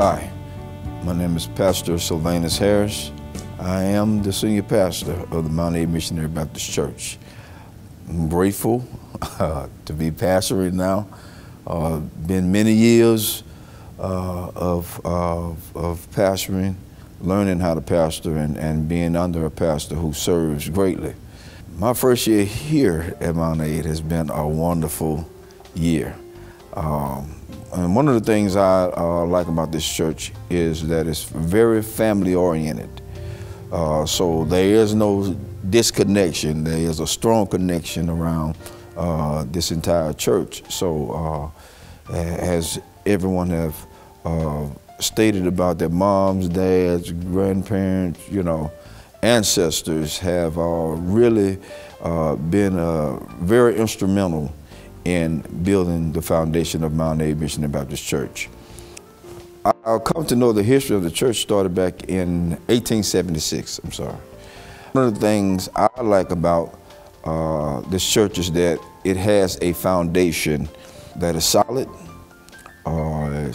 Hi, my name is Pastor Sylvanus Harris. I am the senior pastor of the Mount Aid Missionary Baptist Church. I'm grateful to be pastoring now. Been many years of pastoring, learning how to pastor and being under a pastor who serves greatly. My first year here at Mount Aid has been a wonderful year. And one of the things I like about this church is that it's very family oriented. So there is no disconnection. There is a strong connection around this entire church. So as everyone have stated about their moms, dads, grandparents, ancestors have really been very instrumental in building the foundation of Mount Aid Missionary Baptist Church. I'll come to know the history of the church started back in 1876, One of the things I like about this church is that it has a foundation that is solid,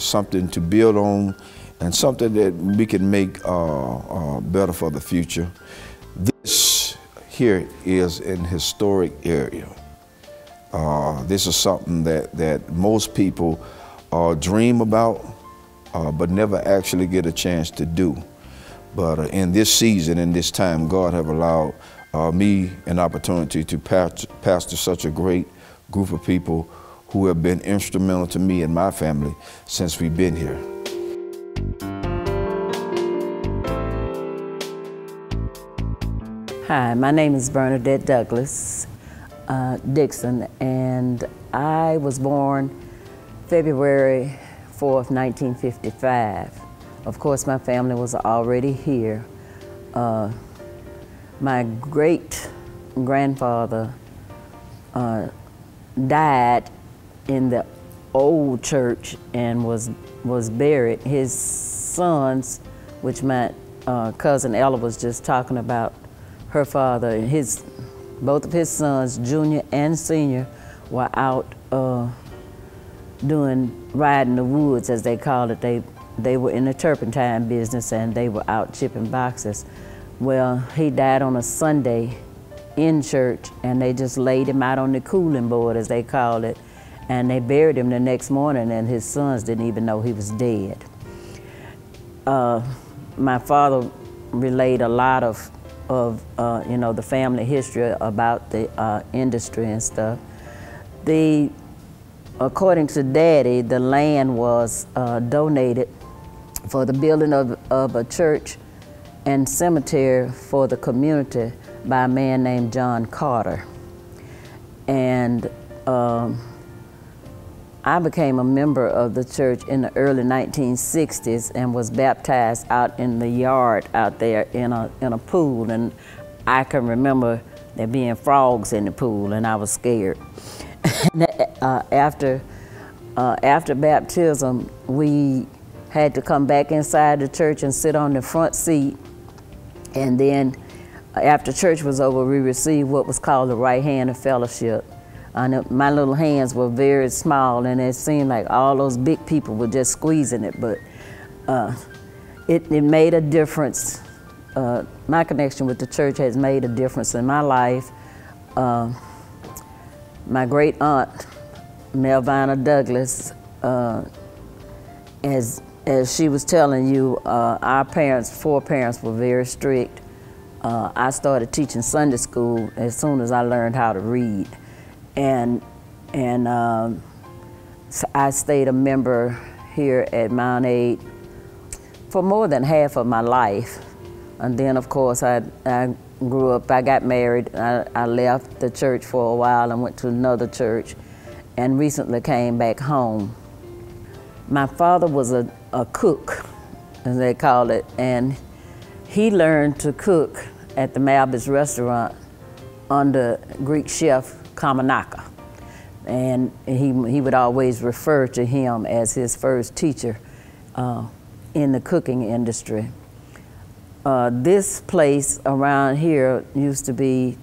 something to build on, and something that we can make better for the future. This here is an historic area. This is something that most people dream about, but never actually get a chance to do. But in this season, in this time, God have allowed me an opportunity to pastor such a great group of people who have been instrumental to me and my family since we've been here. Hi, my name is Bernadette Douglas Dixon, and I was born February 4th, 1955. Of course, my family was already here. My great-grandfather died in the old church and was buried. His sons, which my cousin Ella was just talking about, her father, both of his sons, junior and senior, were out riding the woods, as they called it. They were in the turpentine business, and they were out chipping boxes. Well, he died on a Sunday in church, and they just laid him out on the cooling board, as they called it, and they buried him the next morning, and his sons didn't even know he was dead. My father relayed a lot of the family history about the industry and stuff. According to Daddy, the land was donated for the building of a church and cemetery for the community by a man named John Carter. And I became a member of the church in the early 1960s and was baptized out in the yard out there in a pool. And I can remember there being frogs in the pool, and I was scared. After baptism, we had to come back inside the church and sit on the front seat. And then after church was over, we received what was called the right hand of fellowship. My little hands were very small, and it seemed like all those big people were just squeezing it, but it made a difference. My connection with the church has made a difference in my life. My great aunt, Melvina Douglas, as she was telling you, our four parents were very strict. I started teaching Sunday school as soon as I learned how to read. And so I stayed a member here at Mount Aid for more than half of my life. And then, of course, I grew up, I got married, I left the church for a while and went to another church, and recently came back home. My father was a cook, as they call it, and he learned to cook at the Malbus restaurant under Greek chef Kamanaka. And he would always refer to him as his first teacher in the cooking industry. This place around here used to be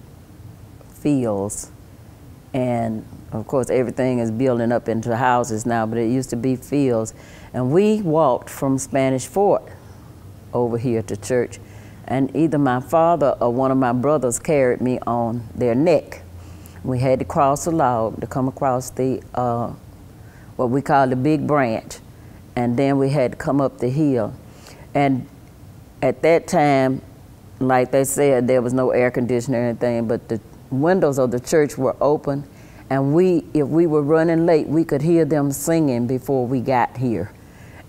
fields, and Of course, everything is building up into houses now, but it used to be fields. And we walked from Spanish Fort over here to church. And either my father or one of my brothers carried me on their neck. We had to cross a log to come across the, what we call the big branch. And then we had to come up the hill. And at that time, like they said, there was no air conditioner or anything, but the windows of the church were open. And if we were running late, we could hear them singing before we got here.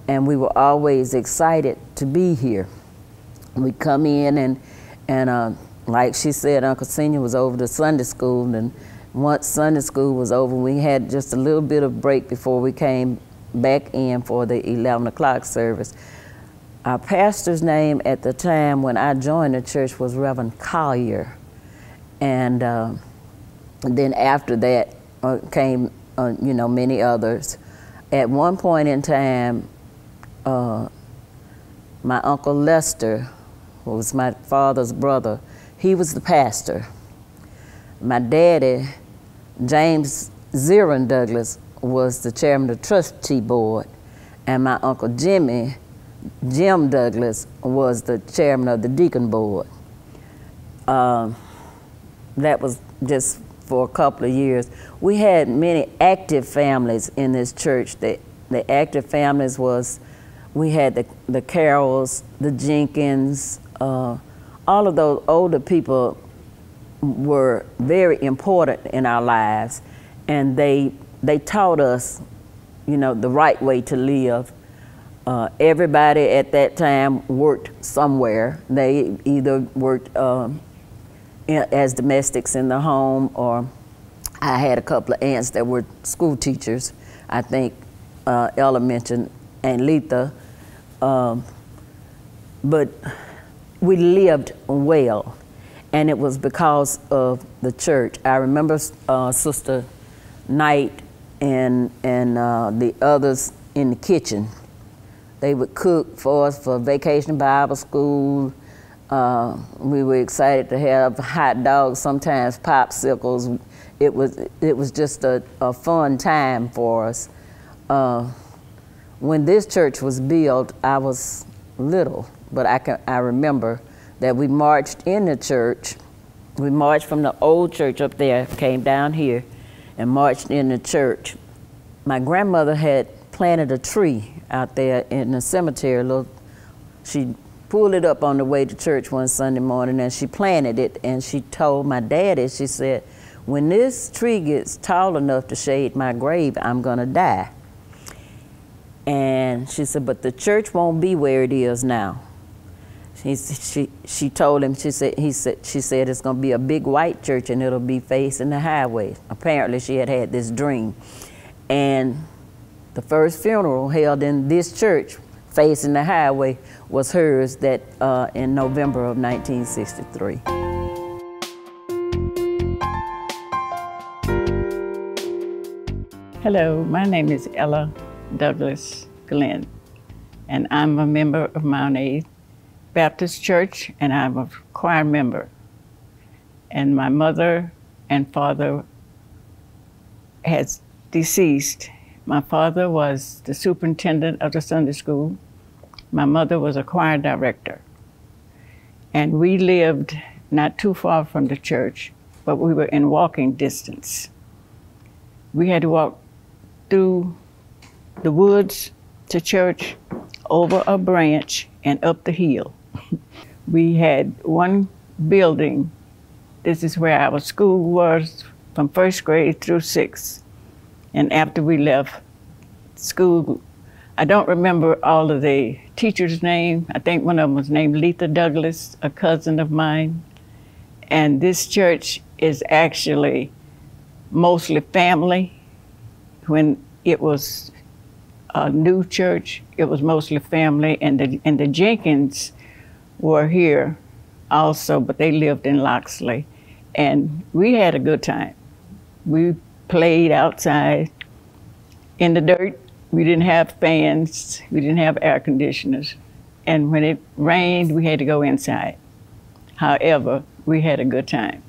And we were always excited to be here. We'd come in and like she said, Uncle Senior was over to Sunday school, and once Sunday school was over, we had just a little bit of break before we came back in for the 11 o'clock service. Our pastor's name at the time when I joined the church was Reverend Collier. And then after that came, you know, many others. At one point in time, my Uncle Lester, who was my father's brother, he was the pastor. My daddy, James Zirin Douglas, was the chairman of the trustee board. And my Uncle Jim Douglas, was the chairman of the deacon board. That was just for a couple of years. We had many active families in this church. The active families was, we had the Carrolls, the Jenkins, all of those older people were very important in our lives, and they taught us, you know, the right way to live. Everybody at that time worked somewhere. They either worked as domestics in the home, or I had a couple of aunts that were school teachers. I think Ella mentioned Aunt Letha. But we lived well, and it was because of the church. I remember Sister Knight and the others in the kitchen. They would cook for us for Vacation Bible School. We were excited to have hot dogs, sometimes popsicles. It was just a fun time for us. When this church was built, I was little, but I remember that we marched in the church. We marched from the old church up there, came down here, and marched in the church. My grandmother had planted a tree out there in the cemetery. She pulled it up on the way to church one Sunday morning, and she planted it, and she told my daddy, she said, when this tree gets tall enough to shade my grave, I'm gonna die. And she said, but the church won't be where it is now. She told him, she said it's gonna be a big white church and it'll be facing the highway. Apparently she had this dream. And the first funeral held in this church facing the highway was hers, that in November of 1963. Hello, my name is Ella Douglas Glenn, and I'm a member of Mount A Baptist Church, and I'm a choir member. And my mother and father has deceased. My father was the superintendent of the Sunday school. My mother was a choir director. And we lived not too far from the church, but we were in walking distance. We had to walk through the woods to church, over a branch, and up the hill. We had one building. This is where our school was from first grade through sixth. And after we left school, I don't remember all of the teachers' names. I think one of them was named Letha Douglas, a cousin of mine. And this church is actually mostly family. When it was a new church, it was mostly family, and the Jenkins were here also, but they lived in Loxley. And we had a good time. We played outside in the dirt. We didn't have fans. We didn't have air conditioners. And when it rained, we had to go inside. However, we had a good time.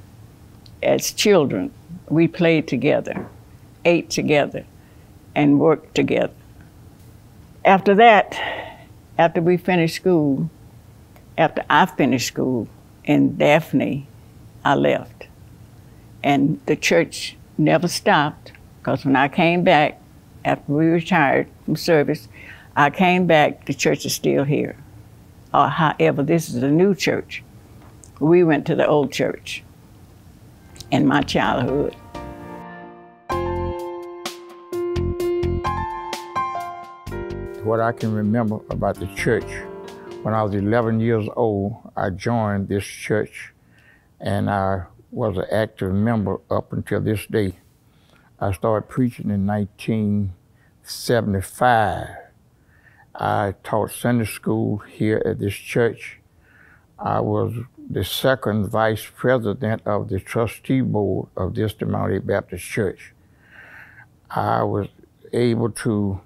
As children, we played together. ate together and worked together. After that, after we finished school, after I finished school in Daphne, I left. And the church never stopped, because when I came back, after we retired from service, I came back, the church is still here. However, this is a new church. We went to the old church in my childhood. What I can remember about the church, when I was 11 years old, I joined this church, and I was an active member up until this day. I started preaching in 1975. I taught Sunday school here at this church. I was the second vice president of the trustee board of this Mount A Baptist Church. I was able to,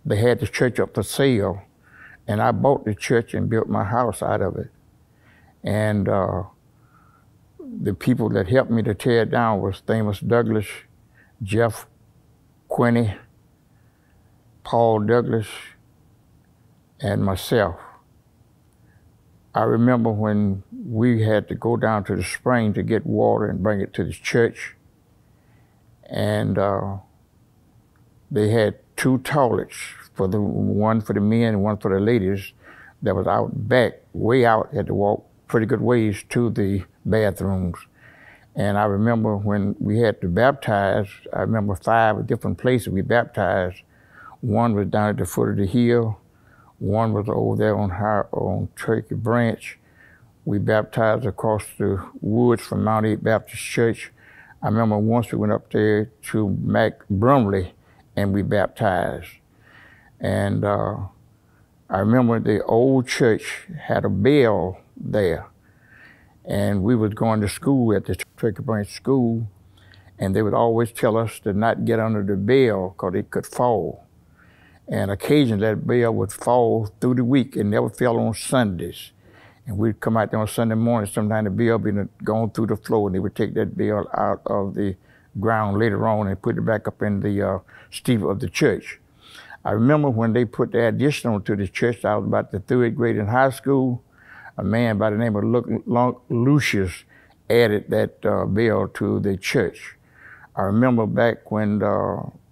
they had the church up for sale, and I bought the church and built my house out of it. And the people that helped me to tear it down was Amos Douglas, Jeff Quinney, Paul Douglas, and myself. I remember when we had to go down to the spring to get water and bring it to the church, and they had two toilets, one for the men and one for the ladies, that was out back, way out, had to walk pretty good ways to the bathrooms. And I remember when we had to baptize, I remember 5 different places we baptized. One was down at the foot of the hill, one was over there on Turkey Branch. We baptized across the woods from Mount A Baptist Church. I remember once we went up there to Mac Brumley and we baptized. And I remember the old church had a bell there, and we was going to school at the Turkey Branch School, and they would always tell us to not get under the bell because it could fall. And occasionally that bell would fall through the week and never fell on Sundays. And we'd come out there on Sunday morning, sometimes the bell been going through the floor, and they would take that bell out of the ground later on and put it back up in the steeple of the church. I remember when they put the addition onto the church, I was about the 3rd grade in high school. A man by the name of Lucius added that bell to the church. I remember back when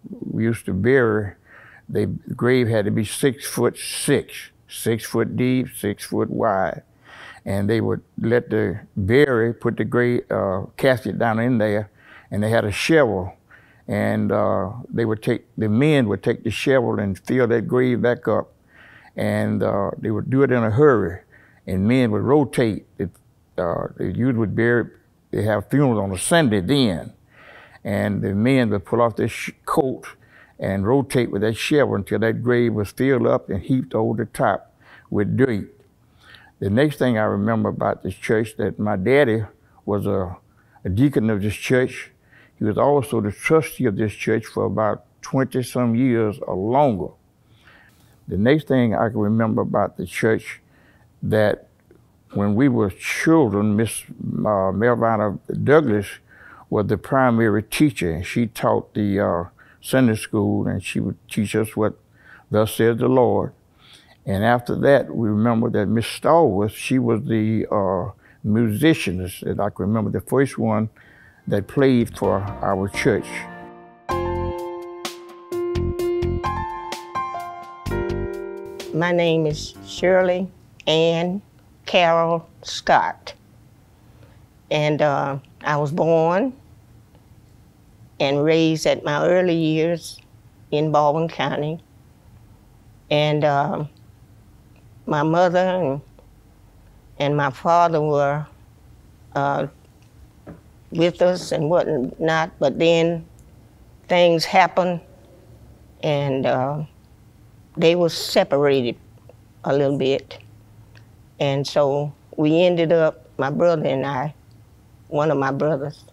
we used to bury, the grave had to be 6'6", 6 foot deep, 6 foot wide. And they would let the bury, put the grave casket down in there, and they had a shovel. And the men would take the shovel and fill that grave back up. And they would do it in a hurry. And men would rotate. The youth would bury, they have funerals on a Sunday then. And the men would pull off their coat and rotate with that shovel until that grave was filled up and heaped over the top with dirt. The next thing I remember about this church, that my daddy was a deacon of this church. He was also the trustee of this church for about 20-some years or longer. The next thing I can remember about the church, that when we were children, Miss Melvina Douglas was the primary teacher, and she taught the Sunday school, and she would teach us what thus says the Lord. And after that, we remember that Miss Stallworth, she was the musicianist, and I can remember the first one that played for our church. My name is Shirley Ann Carol Scott, and I was born and raised at my early years in Baldwin County. And my mother and my father were with us and whatnot, but then things happened, and they were separated a little bit. And so we ended up, my brother and I, one of my brothers,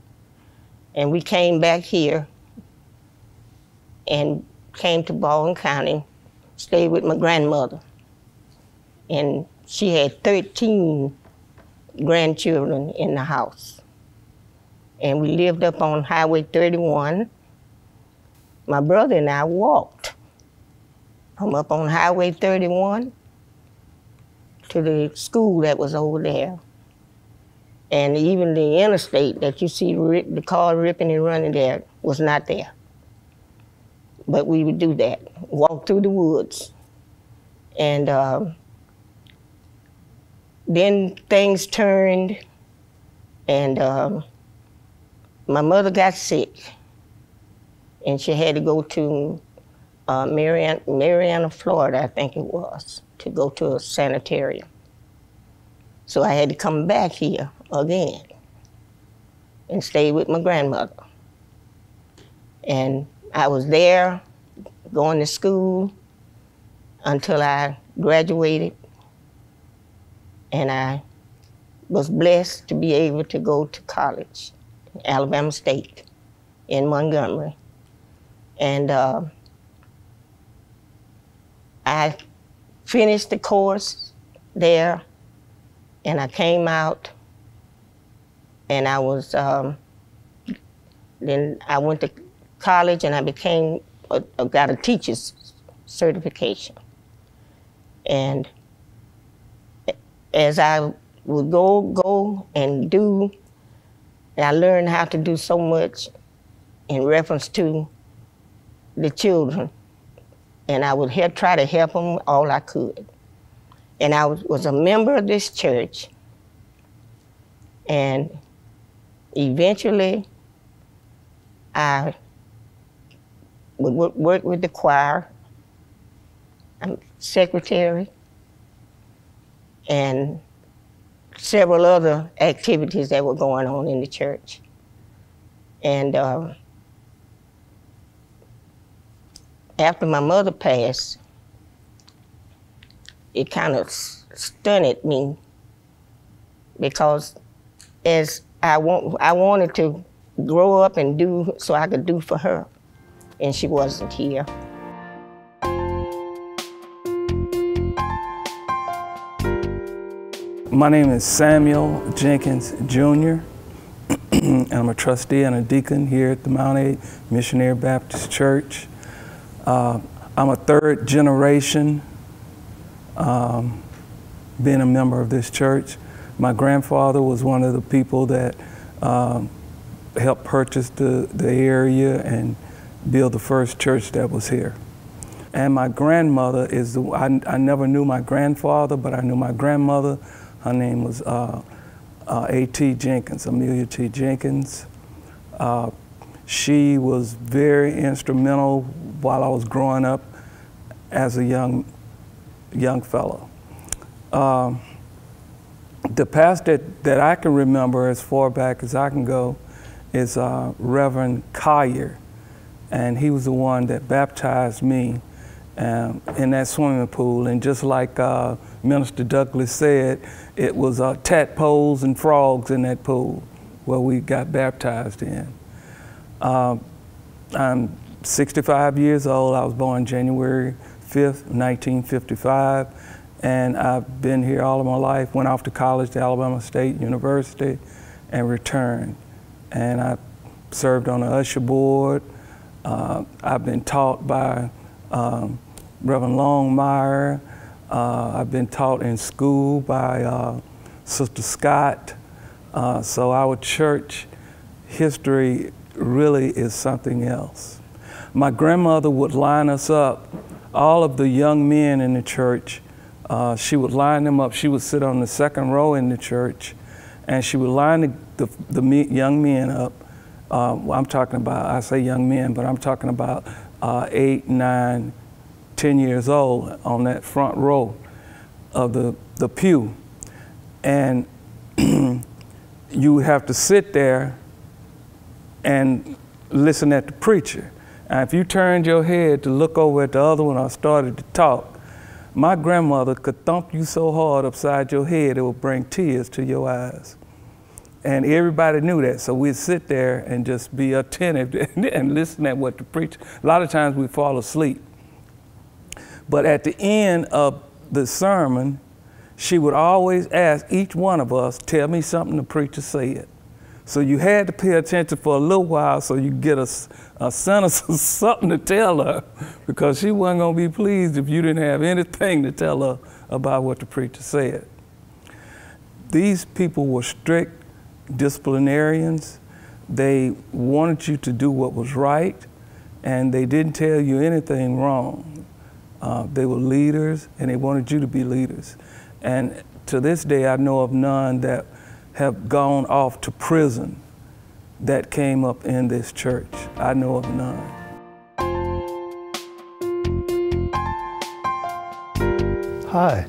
and we came back here and came to Baldwin County, stayed with my grandmother. And she had 13 grandchildren in the house. And we lived up on Highway 31, my brother and I walked from up on Highway 31 to the school that was over there. And even the interstate that you see the car ripping and running there was not there. But we would do that, walk through the woods. And then things turned, and my mother got sick, and she had to go to Marianna, Florida, I think it was, to go to a sanitarium. So I had to come back here again and stay with my grandmother. And I was there going to school until I graduated, and I was blessed to be able to go to college, Alabama State in Montgomery. And I finished the course there, and I came out, and I was, then I went to college, and I got a teacher's certification. And as I would go and do, I learned how to do so much in reference to the children, and I would try to help them all I could. And I was a member of this church, and eventually I would work with the choir. I'm secretary, and several other activities that were going on in the church. And after my mother passed, it kind of stunted me, because as I wanted to grow up and do so I could do for her, and she wasn't here. My name is Samuel Jenkins, Jr., and I'm a trustee and a deacon here at the Mount 8 Missionary Baptist Church. I'm a third generation being a member of this church. My grandfather was one of the people that helped purchase the area and build the first church that was here. And my grandmother is I never knew my grandfather, but I knew my grandmother. Her name was A.T. Jenkins, Amelia T. Jenkins. She was very instrumental while I was growing up as a young fellow. The pastor that I can remember as far back as I can go is Reverend Collier, and he was the one that baptized me in that swimming pool. And just like Minister Douglas said, it was tadpoles and frogs in that pool where we got baptized in. I'm 65 years old. I was born January 5th, 1955, and I've been here all of my life. Went off to college to Alabama State University and returned. And I served on the usher board. I've been taught by Reverend Longmire. I've been taught in school by Sister Scott. So our church history really is something else. My grandmother would line us up, all of the young men in the church. She would line them up. She would sit on the second row in the church, and she would line the young men up. I'm talking about, I say young men, but I'm talking about 8, 9, 10 years old on that front row of the pew. And you would have to sit there and listen at the preacher. And if you turned your head to look over at the other one or started to talk, my grandmother could thump you so hard upside your head it would bring tears to your eyes. And everybody knew that, so we'd sit there and just be attentive and listen at what the preacher. A lot of times we'd fall asleep. But at the end of the sermon, she would always ask each one of us, tell me something the preacher said. So you had to pay attention for a little while so you get a sentence or something to tell her, because she wasn't going to be pleased if you didn't have anything to tell her about what the preacher said. These people were strict disciplinarians. They wanted you to do what was right, and they didn't tell you anything wrong. They were leaders, and they wanted you to be leaders. And to this day, I know of none that have gone off to prison that came up in this church. I know of none. Hi,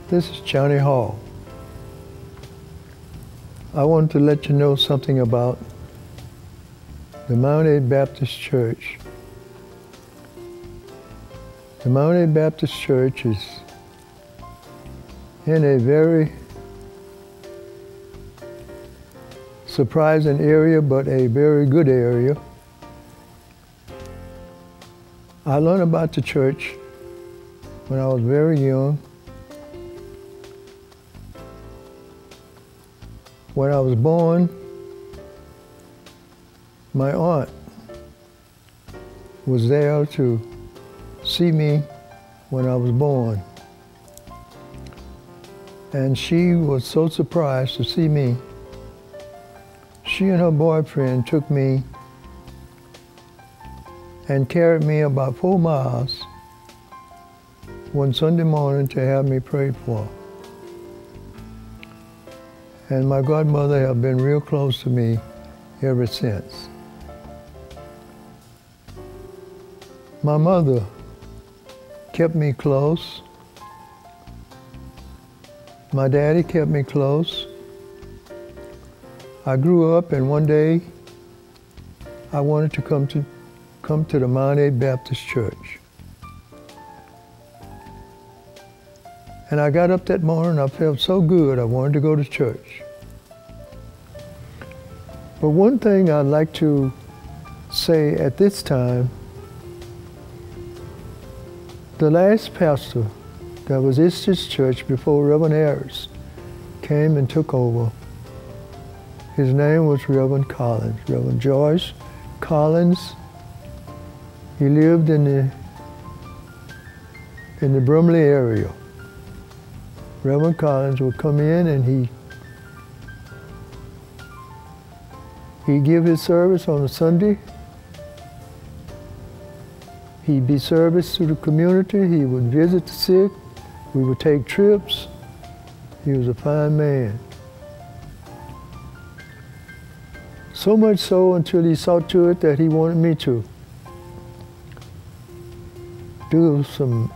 this is Johnny Hall. I wanted to let you know something about the Mount Aid Baptist Church. The Mount Aid Baptist Church is in a very surprising area, but a very good area. I learned about the church when I was very young. When I was born, my aunt was there to see me when I was born. And she was so surprised to see me. She and her boyfriend took me and carried me about 4 miles one Sunday morning to have me prayed for. And my godmother has been real close to me ever since. My mother kept me close. My daddy kept me close. I grew up, and one day I wanted to come to the Mount Aid Baptist Church. And I got up that morning, I felt so good, I wanted to go to church. But one thing I'd like to say at this time, the last pastor that was in this church before Reverend Harris came and took over, his name was Reverend Collins, Reverend George Collins. He lived in the Brumley area. Reverend Collins would come in and he'd give his service on a Sunday. He'd be service to the community. He would visit the sick. We would take trips. He was a fine man. So much so until he saw to it that he wanted me to do some,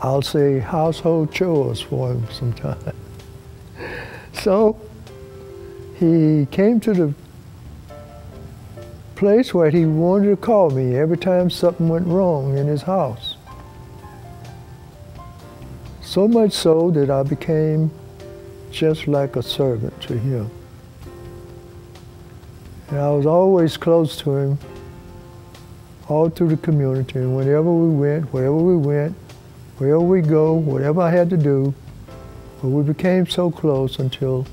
I'll say, household chores for him sometime. So he came to the place where he wanted to call me every time something went wrong in his house. So much so that I became just like a servant to him. And I was always close to him all through the community. And whenever we went, wherever we go, whatever I had to do, but we became so close until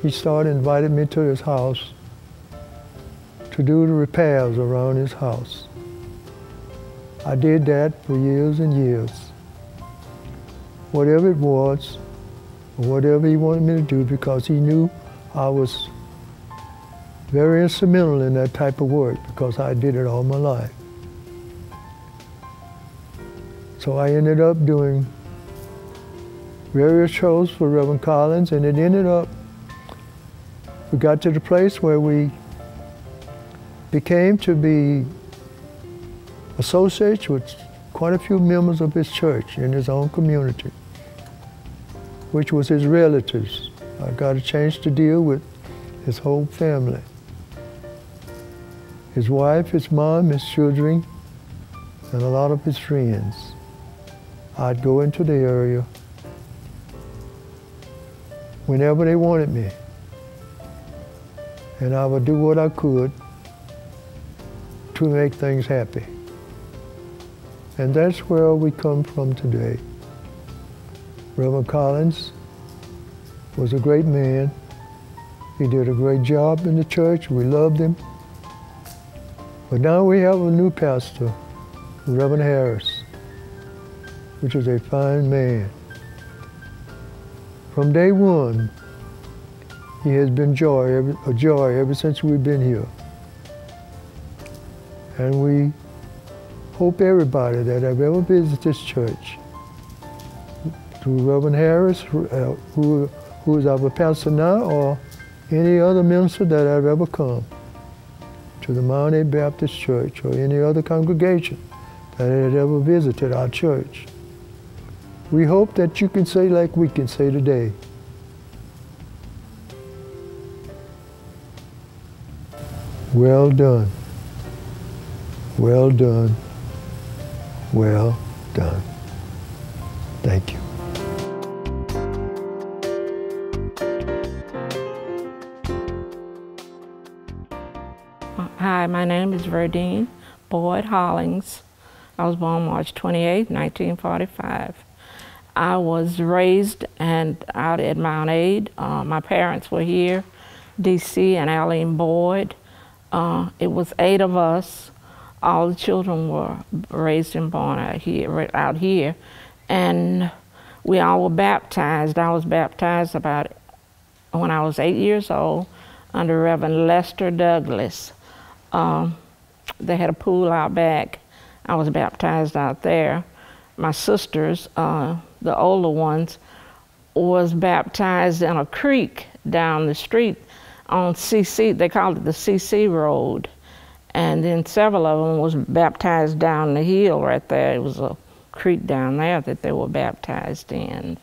he started inviting me to his house to do the repairs around his house. I did that for years and years. Whatever it was, or whatever he wanted me to do, because he knew I was very instrumental in that type of work, because I did it all my life. So I ended up doing various shows for Reverend Collins, and it ended up, we got to the place where we became to be associated with quite a few members of his church in his own community, which was his relatives. I got a chance to deal with his whole family. His wife, his mom, his children, and a lot of his friends. I'd go into the area whenever they wanted me, and I would do what I could to make things happy. And that's where we come from today. Reverend Collins was a great man. He did a great job in the church. We loved him. But now we have a new pastor, Reverend Harris, which is a fine man. From day one, he has been a joy ever since we've been here. And we hope everybody that have ever visited this church, through Reverend Harris, who is our pastor now, or any other minister that have ever come to the Mount A Baptist Church or any other congregation that had ever visited our church. We hope that you can say like we can say today. Well done. Well done. Well done. Thank you. Hi, my name is Verdine Boyd Hollings. I was born March 28, 1945. I was raised out at Mount Aid. My parents were here, D.C. and Aline Boyd. It was 8 of us. All the children were raised and born out here. And we all were baptized. I was baptized when I was 8 years old under Reverend Lester Douglas. They had a pool out back. I was baptized out there. My sisters, the older ones, was baptized in a creek down the street on CC. They called it the CC Road. And then several of them was baptized down the hill right there. It was a creek down there that they were baptized in.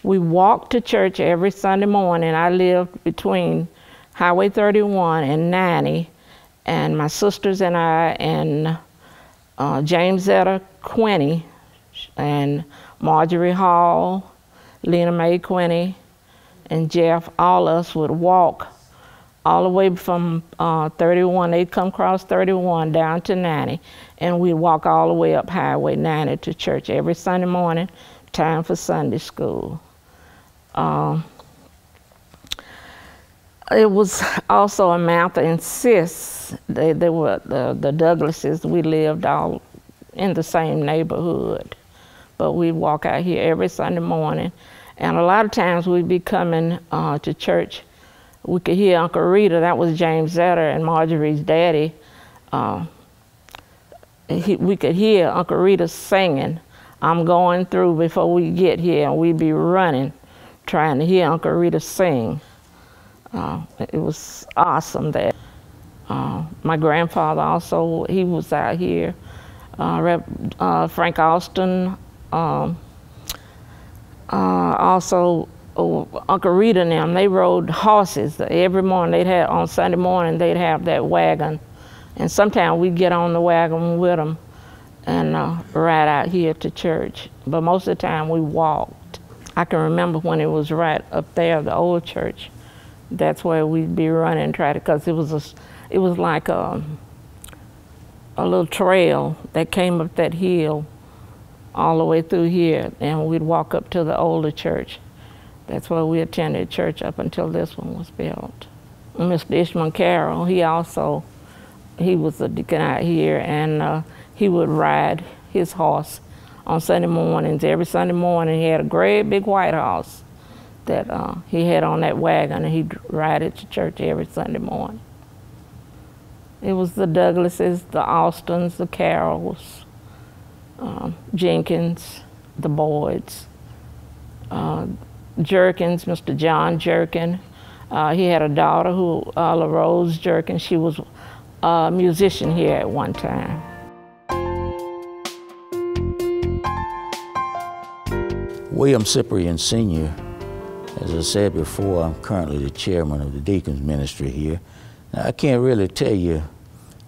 We walked to church every Sunday morning. I lived between Highway 31 and 90, and my sisters and I and James Zetta Quinney and Marjorie Hall, Lena Mae Quinney, and Jeff, all of us would walk all the way from 31. They'd come across 31 down to 90, and we'd walk all the way up Highway 90 to church every Sunday morning, time for Sunday school. It was also a Martha and Sis. They were the Douglases. We lived all in the same neighborhood, but we'd walk out here every Sunday morning. And a lot of times we'd be coming to church. We could hear Uncle Rita, that was James Zetter and Marjorie's daddy. We could hear Uncle Rita singing, "I'm going through" before we get here, and we'd be running, trying to hear Uncle Rita sing. It was awesome there. My grandfather also, he was out here. Frank Austin, also Uncle Rita and them, they rode horses. Every morning on Sunday morning, they'd have that wagon. And sometimes we'd get on the wagon with them and ride out here to church. But most of the time we walked. I can remember when it was right up there, the old church. That's where we'd be running, because it was like a little trail that came up that hill all the way through here, and we'd walk up to the older church. That's where we attended church up until this one was built. Mr. Ishmael Carroll, he was a deacon out here, and he would ride his horse on Sunday mornings. Every Sunday morning he had a great big white horse that he had on that wagon, and he'd ride it to church every Sunday morning. It was the Douglases, the Austins, the Carrolls, Jenkins, the Boyds, Jerkins, Mr. John Jerkin. He had a daughter, LaRose Jerkin. She was a musician here at one time. William Cyprian Sr., as I said before, I'm currently the chairman of the Deacons Ministry here. Now, I can't really tell you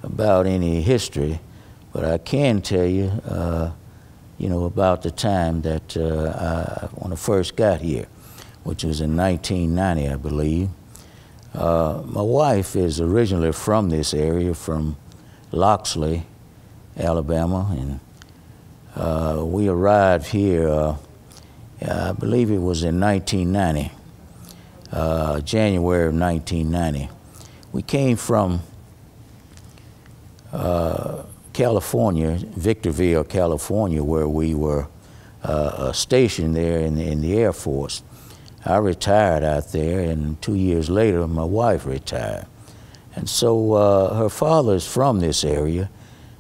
about any history, but I can tell you, about the time that when I first got here, which was in 1990, I believe. My wife is originally from this area, from Loxley, Alabama, and we arrived here, I believe it was in 1990. January of 1990. We came from California, Victorville, California, where we were stationed there in the Air Force. I retired out there, and 2 years later, my wife retired. And so her father is from this area,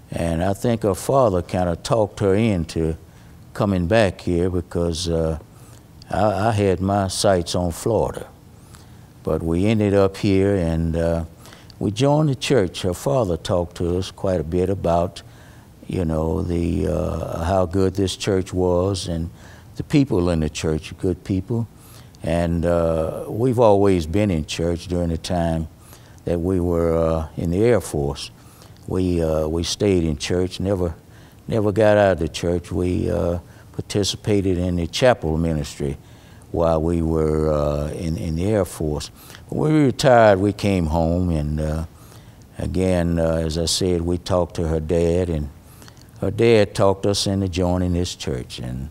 and I think her father kind of talked her into coming back here because I had my sights on Florida. But we ended up here, and we joined the church. Her father talked to us quite a bit about, you know, how good this church was, and the people in the church, good people. And we've always been in church during the time that we were in the Air Force. We stayed in church, never got out of the church. We participated in the chapel ministry while we were in the Air Force. When we retired, we came home, and again, as I said, we talked to her dad, and her dad talked us into joining this church, and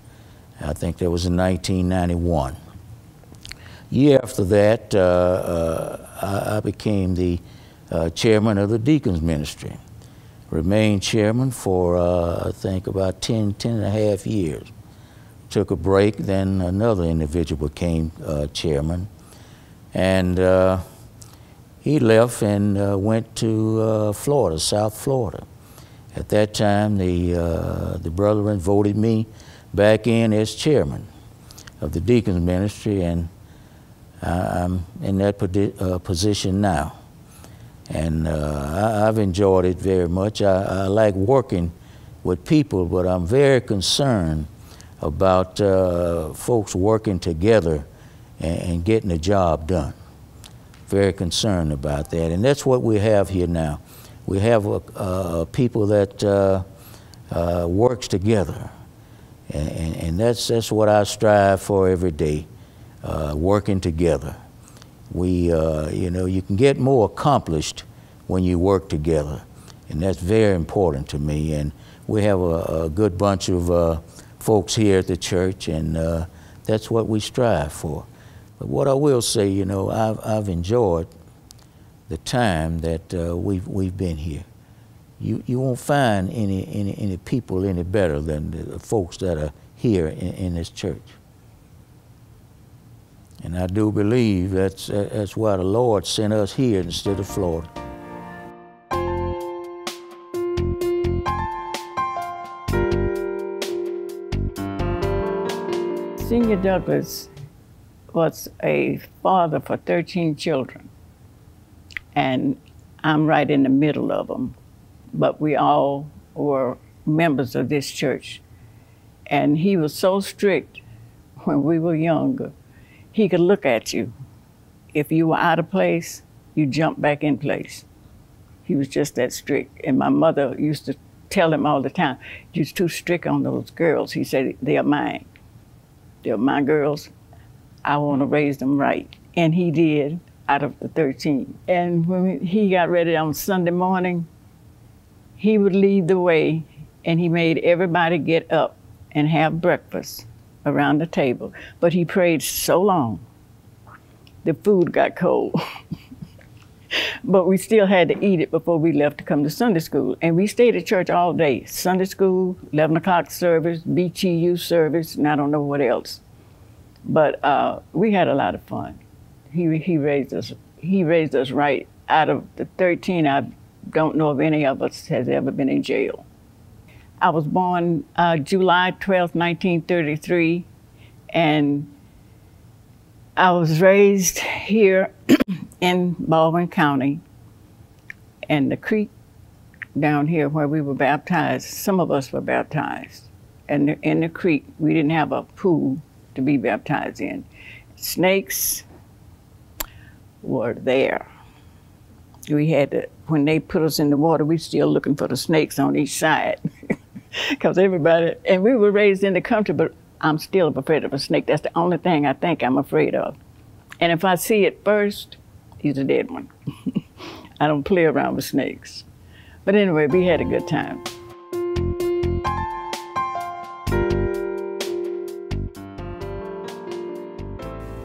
I think that was in 1991. Year after that, I became the chairman of the deacons ministry. Remained chairman for, I think, about 10 and a half years. Took a break, then another individual became chairman. And he left and went to Florida, South Florida. At that time, the brethren voted me back in as chairman of the deacons ministry, and I'm in that position now. And I've enjoyed it very much. I like working with people, but I'm very concerned about folks working together and getting the job done. Very concerned about that. And that's what we have here now. We have people that works together. And that's what I strive for every day. Working together. You know, you can get more accomplished when you work together, and that's very important to me. And we have a good bunch of folks here at the church, and that's what we strive for. But what I will say, you know, I've enjoyed the time that we've been here. You won't find any people any better than the folks that are here in this church. And I do believe that's why the Lord sent us here instead of Florida. Senior Douglas was a father for 13 children, and I'm right in the middle of them. But we all were members of this church. And he was so strict when we were younger. He could look at you. If you were out of place, you jumped back in place. He was just that strict. And my mother used to tell him all the time, "You're too strict on those girls." He said, "They are mine. They're my girls. I want to raise them right." And he did, out of the 13. And when he got ready on Sunday morning, he would lead the way, and he made everybody get up and have breakfast around the table. But he prayed so long, the food got cold. But we still had to eat it before we left to come to Sunday school. And we stayed at church all day. Sunday school, 11 o'clock service, BTU service, and I don't know what else. But we had a lot of fun. He raised us right. Out of the 13, I don't know if any of us has ever been in jail. I was born July 12, 1933, and I was raised here in Baldwin County, and the creek down here where we were baptized, some of us were baptized. And in the creek, we didn't have a pool to be baptized in. Snakes were there. We had to, when they put us in the water, we still looking for the snakes on each side. Because everybody, and we were raised in the country, but I'm still afraid of a snake. That's the only thing I think I'm afraid of. And if I see it first, he's a dead one. I don't play around with snakes. But anyway, we had a good time.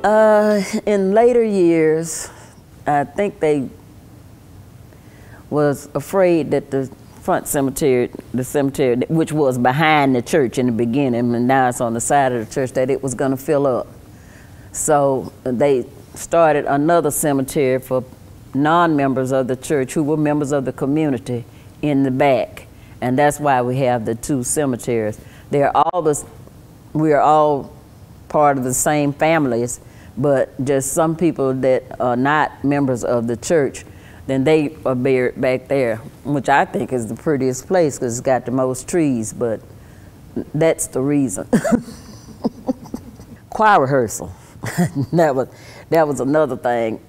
In later years, I think they was afraid that the front cemetery, the cemetery which was behind the church in the beginning, and now it's on the side of the church, that it was going to fill up. So they started another cemetery for non-members of the church who were members of the community in the back, and that's why we have the two cemeteries. We are all part of the same families, but just some people that are not members of the church, then they are buried back there, which I think is the prettiest place because it's got the most trees, but that's the reason. Choir rehearsal, that was another thing.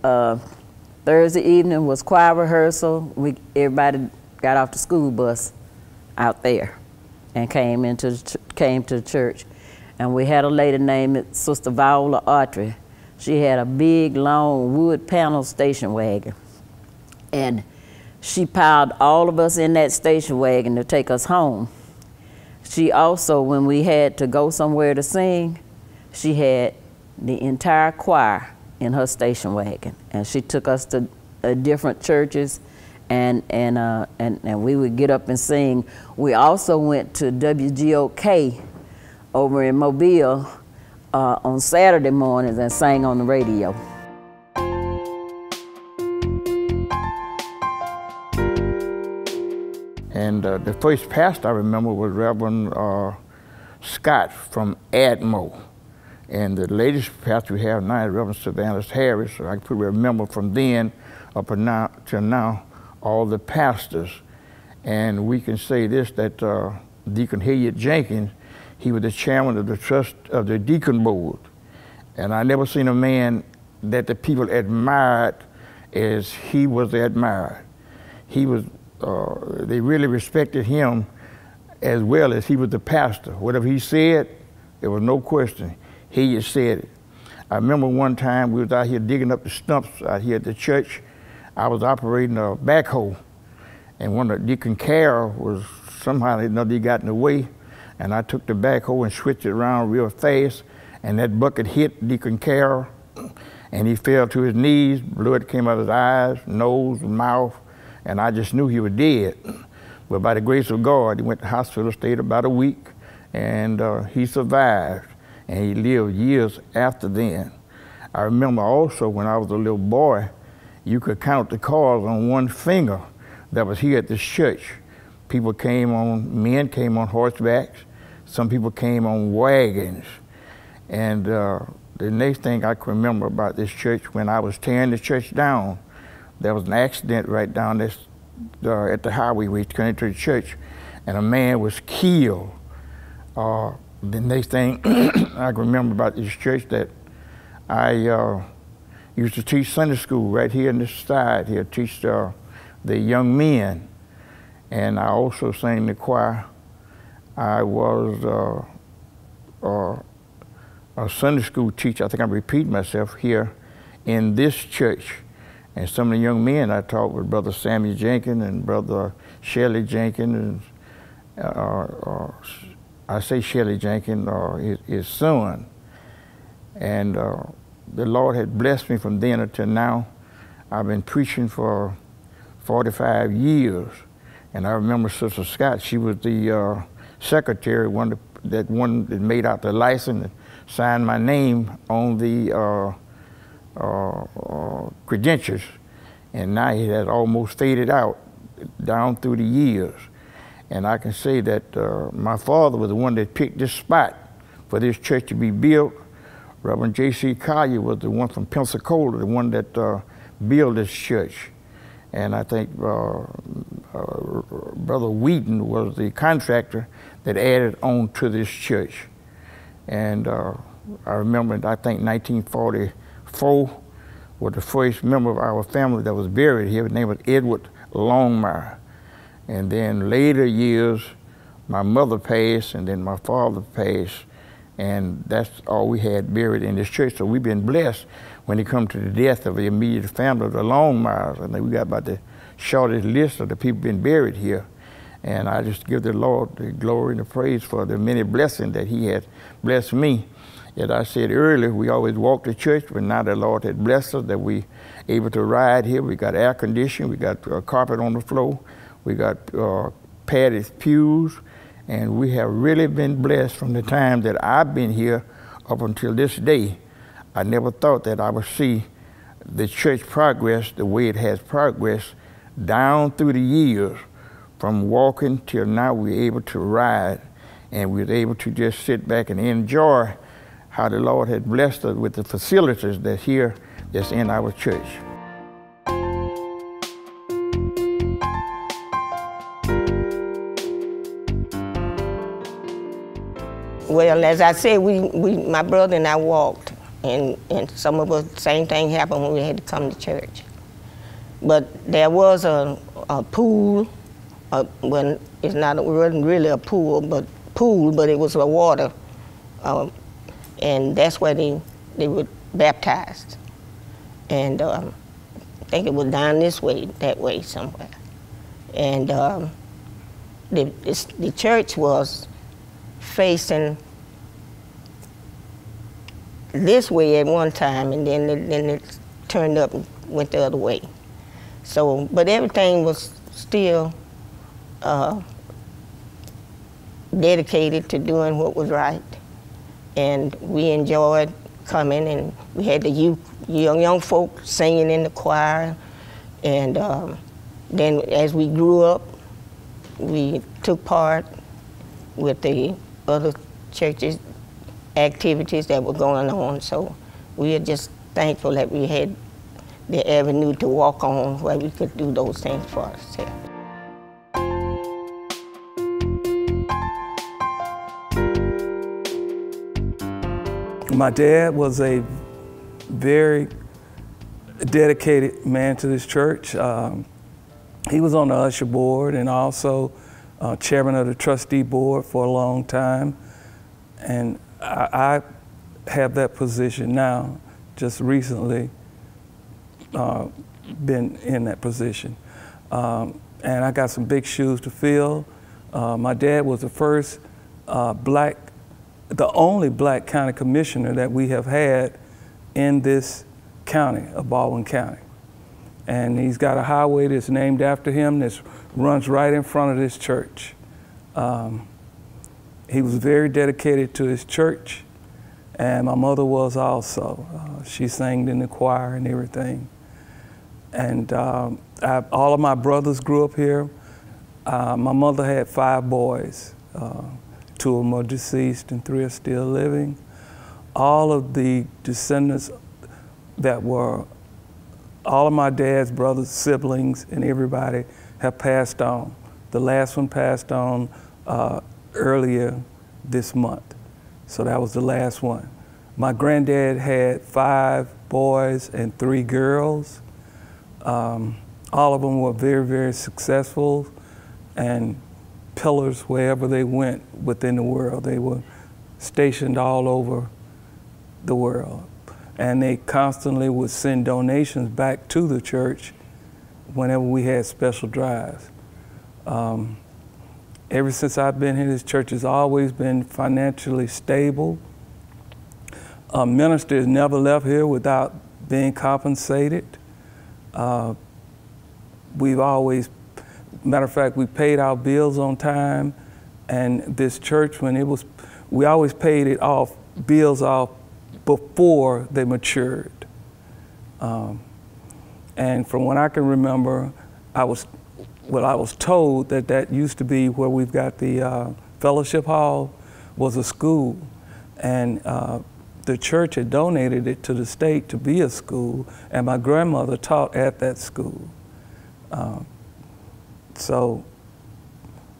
Thursday evening was choir rehearsal. Everybody got off the school bus out there and came to the church. And we had a lady named Sister Viola Autry. She had a big, long wood panel station wagon. And she piled all of us in that station wagon to take us home. She also, when we had to go somewhere to sing, she had the entire choir in her station wagon. And she took us to different churches, and we would get up and sing. We also went to WGOK over in Mobile on Saturday mornings and sang on the radio. And the first pastor I remember was Reverend Scott from Admo. And the latest pastor we have now is Reverend Savannah Harris. So I could remember from then up till now all the pastors. And we can say this, that Deacon Hilliard Jenkins, he was the chairman of the trust of the deacon board. And I never seen a man that the people admired as he was admired. He was, they really respected him as well as he was the pastor. Whatever he said, there was no question. He just said it. I remember one time we was out here digging up the stumps out here at the church. I was operating a backhoe, and one of Deacon Carroll was somehow he got in the way, and I took the backhoe and switched it around real fast, and that bucket hit Deacon Carroll, and he fell to his knees. Blood came out of his eyes, nose, mouth, and I just knew he was dead. But by the grace of God, he went to the hospital, stayed about a week, and he survived, and he lived years after then. I remember also when I was a little boy, you could count the cars on one finger that was here at this church. Men came on horsebacks, some people came on wagons. And the next thing I can remember about this church, when I was tearing the church down, there was an accident right down this, at the highway we came to the church, and a man was killed. The next thing I can remember about this church, that I used to teach Sunday school right here in this side here, teach the young men. And I also sang in the choir. I was a Sunday school teacher. I think I'm repeating myself here in this church. And some of the young men I taught with Brother Samuel Jenkins and Brother Shelley Jenkins, and I say Shelley Jenkins, his son. And the Lord had blessed me from then until now. I've been preaching for 45 years. And I remember Sister Scott, she was the secretary, that made out the license and signed my name on the credentials. And now it has almost faded out down through the years. And I can say that my father was the one that picked this spot for this church to be built. Reverend J.C. Collier was the one from Pensacola, the one that built this church. And I think Brother Wheaton was the contractor that added on to this church. And I remember, I think 1944 was the first member of our family that was buried here. His name was Edward Longmire. And then later years, my mother passed, and then my father passed, and that's all we had buried in this church. So we've been blessed when it comes to the death of the immediate family of the Longmires. And we got about the shortest list of the people been buried here. And I just give the Lord the glory and the praise for the many blessings that he has blessed me. As I said earlier, we always walked to church, but now the Lord had blessed us that we able to ride here. We got air conditioning, we got carpet on the floor, we got padded pews, and we have really been blessed from the time that I've been here up until this day. I never thought that I would see the church progress the way it has progressed down through the years, from walking till now we're able to ride, and we're able to just sit back and enjoy how the Lord had blessed us with the facilities that's in our church. Well, as I said, my brother and I walked, and some of us, same thing happened when we had to come to church. But there was a pool, when it wasn't really a pool, but it was a water, and that's where they were baptized. And I think it was down that way somewhere. And the church was facing this way at one time, and then it turned up and went the other way. So, but everything was still dedicated to doing what was right. And we enjoyed coming, and we had the young folk singing in the choir. And then as we grew up, we took part with the other churches' activities that were going on. So we are just thankful that we had the avenue to walk on where we could do those things for ourselves. My dad was a very dedicated man to this church. He was on the usher board and also chairman of the trustee board for a long time. And I have that position now, just recently been in that position. And I got some big shoes to fill. My dad was the first the only black county commissioner that we have had in this county of Baldwin County. And he's got a highway that's named after him that runs right in front of this church. He was very dedicated to his church, and my mother was also. She sang in the choir and everything. And all of my brothers grew up here. My mother had 5 boys. 2 of them are deceased and 3 are still living. All of the descendants that were, all of my dad's brothers, siblings, and everybody have passed on. The last one passed on earlier this month. So that was the last one. My granddad had 5 boys and 3 girls. All of them were very, very successful and pillars wherever they went within the world. They were stationed all over the world. And they constantly would send donations back to the church whenever we had special drives. Ever since I've been here, this church has always been financially stable. Ministers never left here without being compensated. We've always, matter of fact, we paid our bills on time, and this church, we always paid it off, bills off before they matured. And from what I can remember, I was told that used to be where we've got the fellowship hall was a school, and the church had donated it to the state to be a school, and my grandmother taught at that school. So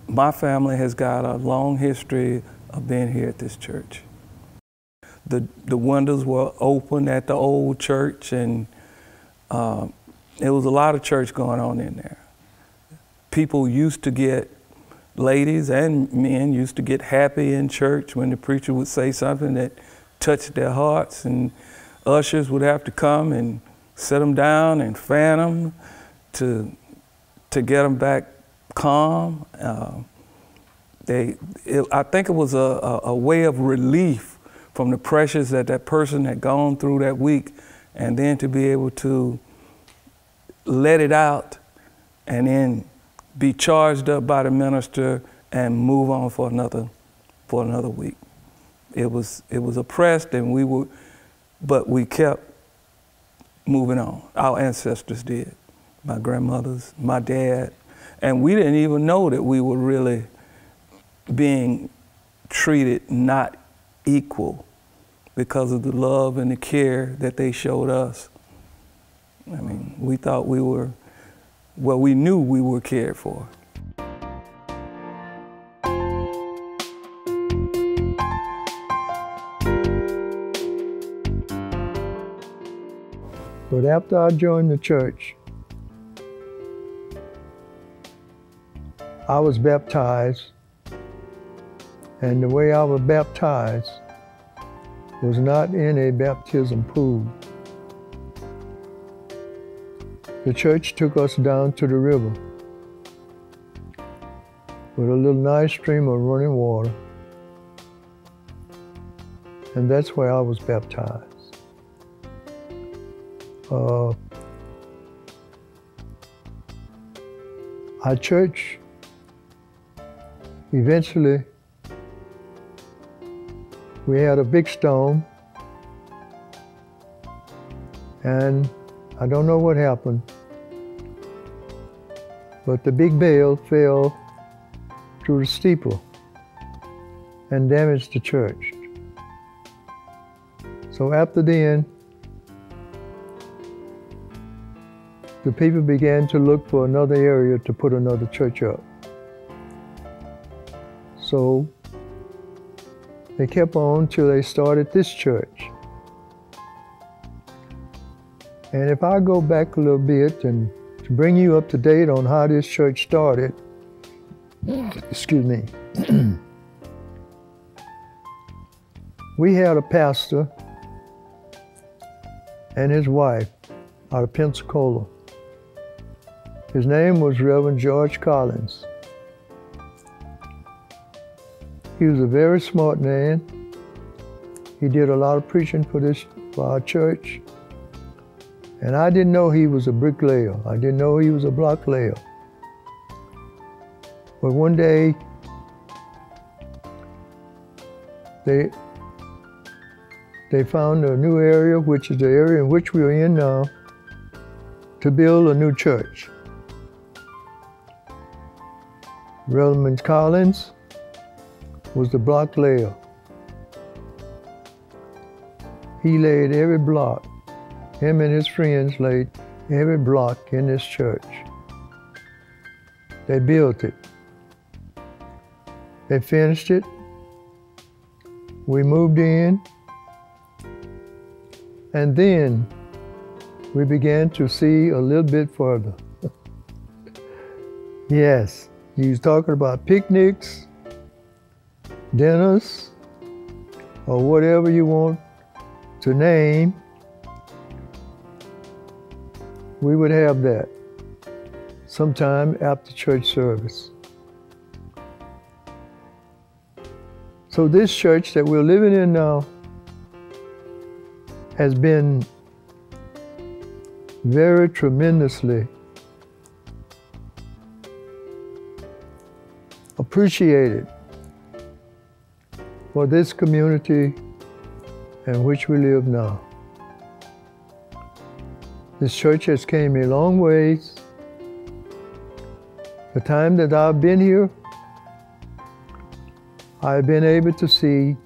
my family has got a long history of being here at this church. The windows were open at the old church, and there was a lot of church going on in there. People used to get, ladies and men used to get happy in church when the preacher would say something that touched their hearts, and ushers would have to come and sit them down and fan them to get them back calm. I think it was a way of relief from the pressures that that person had gone through that week, and then to be able to let it out and then be charged up by the minister and move on for another week. It was oppressed, and but we kept moving on. Our ancestors did, my grandmothers, my dad, and we didn't even know that we were really being treated not equal because of the love and the care that they showed us. I mean, we thought we knew we were cared for. But after I joined the church, I was baptized, and the way I was baptized was not in a baptism pool. The church took us down to the river with a little nice stream of running water, and that's where I was baptized. Our church eventually, we had a big storm, and I don't know what happened, but the big bale fell through the steeple and damaged the church. So after then, the people began to look for another area to put another church up. So they kept on till they started this church. And if I go back a little bit and to bring you up to date on how this church started, excuse me, we had a pastor and his wife out of Pensacola. His name was Reverend George Collins. He was a very smart man. He did a lot of preaching for our church. And I didn't know he was a bricklayer. I didn't know he was a block layer. But one day, they found a new area, which is the area in which we are in now, to build a new church. Reverend Collins was the block layer. He laid every block. Him and his friends laid every block in this church. They built it. They finished it. We moved in. And then we began to see a little bit further. Yes, he was talking about picnics, dinners, or whatever you want to name. We would have that sometime after church service. So this church that we're living in now has been very tremendously appreciated for this community in which we live now. This church has came a long ways. The time that I've been here, I've been able to see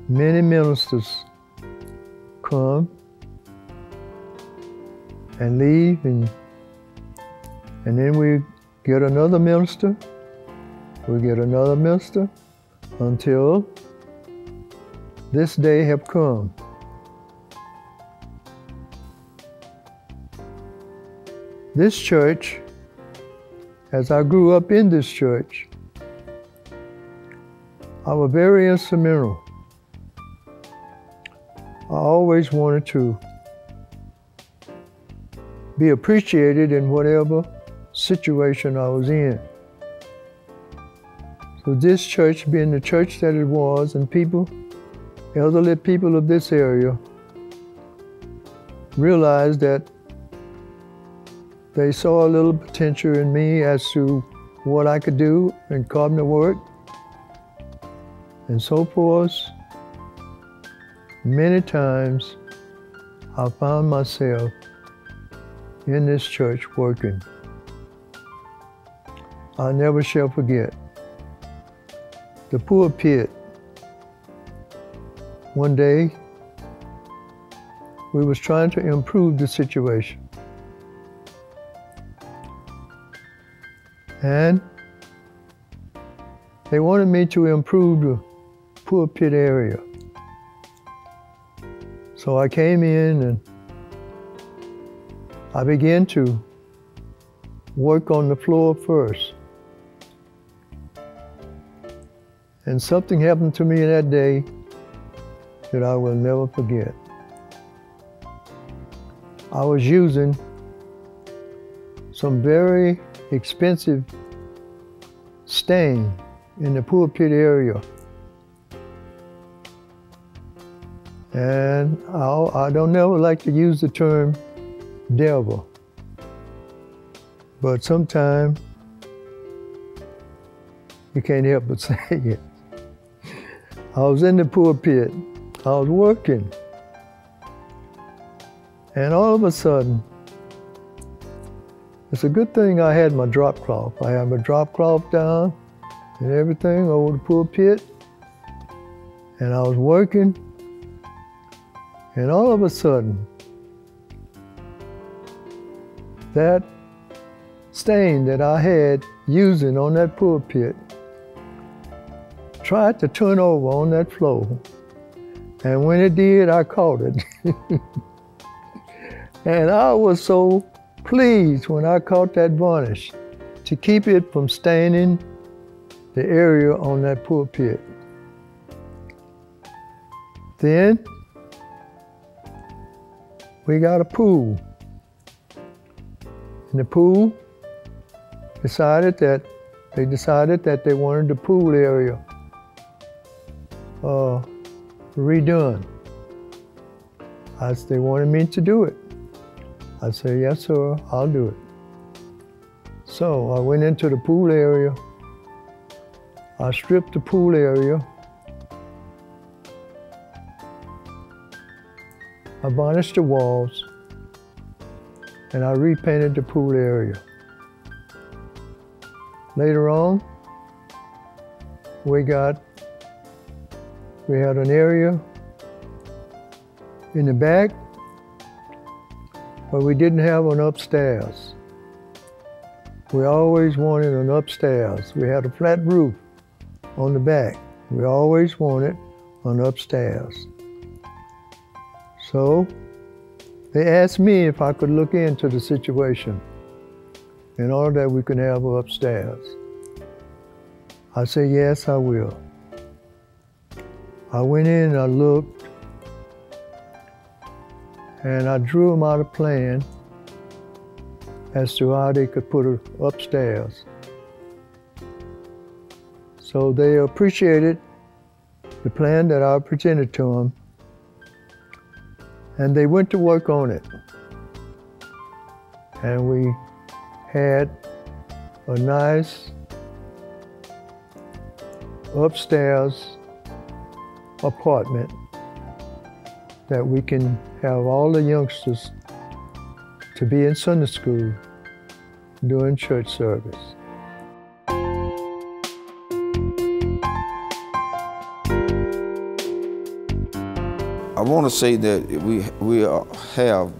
many ministers come and leave, and then we get another minister, until this day have come. This church, as I grew up in this church, I was very instrumental. I always wanted to be appreciated in whatever situation I was in. So this church being the church that it was, and people elderly people of this area realized that they saw a little potential in me as to what I could do in carpenter work and so forth. Many times I found myself in this church working. I never shall forget the pulpit. One day, we was trying to improve the situation. And they wanted me to improve the pulpit area. So I came in and I began to work on the floor first. And something happened to me that day that I will never forget. I was using some very expensive stain in the pulpit area. And I don't never like to use the term devil, but sometimes you can't help but say it. I was in the pulpit, I was working, and all of a sudden, it's a good thing I had my drop cloth. I had my drop cloth down and everything over the pulpit, and I was working, and all of a sudden, that stain that I had using on that pulpit tried to turn over on that floor. And when it did, I caught it. And I was so pleased when I caught that varnish to keep it from staining the area on that pulpit. Then we got a pool. And the pool decided that they wanted the pool area redone. They wanted me to do it. I said, yes, sir, I'll do it. So I went into the pool area. I stripped the pool area. I varnished the walls, and I repainted the pool area. Later on, we had an area in the back, but we didn't have an upstairs. We always wanted an upstairs. We had a flat roof on the back. We always wanted an upstairs. So they asked me if I could look into the situation in order that we could have an upstairs. I said, yes, I will. I went in and I looked, and I drew them out a plan as to how they could put it upstairs. So they appreciated the plan that I presented to them, and they went to work on it. And we had a nice upstairs apartment that we can have all the youngsters to be in Sunday school during church service. I want to say that we have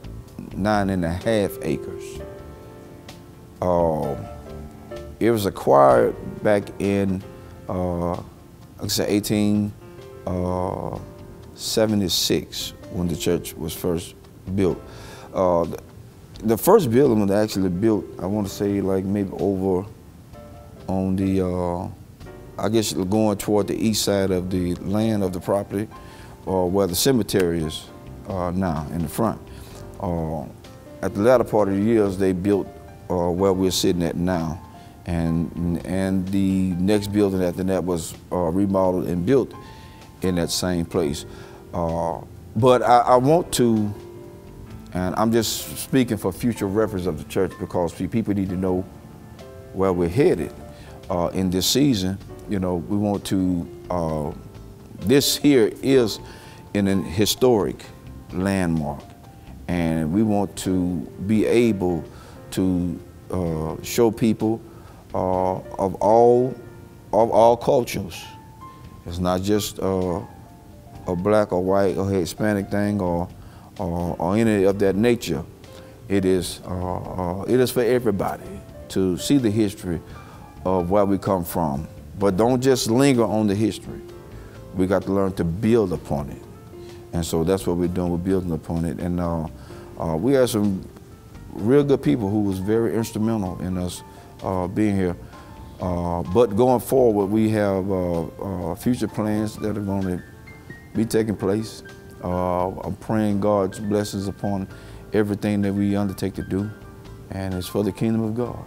9.5 acres. It was acquired back in, like I said, 1876 when the church was first built. The first building was actually built, I want to say, like maybe over on the, I guess going toward the east side of the land of the property, where the cemetery is now in the front. At the latter part of the years, they built where we're sitting at now. And the next building after that was remodeled and built in that same place. But I want to, and I'm just speaking for future reference of the church, because people need to know where we're headed in this season. You know, we want to, this here is an historic landmark, and we want to be able to show people of all cultures. It's not just a black or white or Hispanic thing or any of that nature. It is for everybody to see the history of where we come from. But don't just linger on the history. We got to learn to build upon it. And so that's what we're doing, we're building upon it. And we had some real good people who was very instrumental in us being here. But going forward, we have future plans that are going to be taking place. I'm praying God's blessings upon everything that we undertake to do, and it's for the kingdom of God.